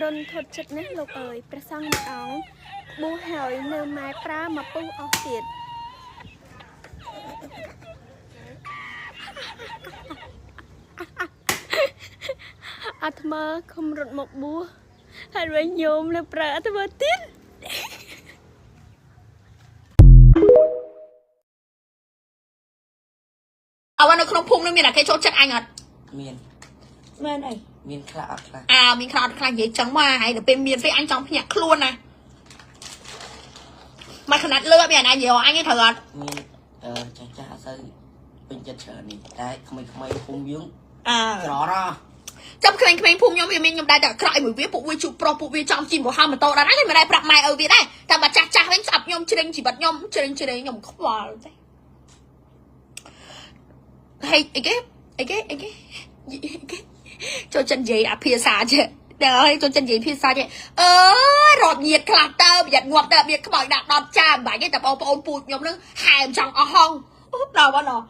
រុនថត់ចិត្តណាស់លោកអើយព្រះសង្ឃមួយអង្គបួសហើយនៅម៉ែប្រាមកពុះអស់ទៀតអាត្មាខំរត់មកបួសហើយវិញញោមនៅប្រើអាត្មាទៀតเอาวันในขนมพุงนี่มีอะไรចូលចិត្តអញអត់មានមែនអីមានខ្លះអត់ខ្លះមានខ្លះអត់ខ្លះនិយាយចឹងមកហើយដល់ពេលមានពេលអញចង់ភ្ញាក់ខ្លួនណាមកខណាត់លឿមានអញនិយាយអញត្រូវអត់មានចាស់ចាស់អត់សូវពេញចិត្តច្រើននេះតែក្មេងៗភូមិយើងក្ររចាំក្មេងៗភូមិខ្ញុំវាមានខ្ញុំដែរតែក្រោយមួយវាពួកវាជួបប្រុសពួកវាចំជីមហោម៉ូតូដល់ហ្នឹងមិនដែរប្រាប់ម៉ែឪវាដែរតែបើចាស់ចាស់វិញស្អប់ខ្ញុំជ្រិញជីវិតខ្ញុំជ្រិញខ្ញុំខ្វល់ទេហេអីគេចូលចិននិយាយអាភាសាចេះដល់ហើយចូលចិននិយាយភាសាចេះរត់ញៀតខ្លះទៅប្រយ័ត្នងាប់ទៅមានខ្មោចដាក់ដុតចាបាច់ទេតែបងប្អូនពូជខ្ញុំនឹងហែមចង់អស់ហងដល់បង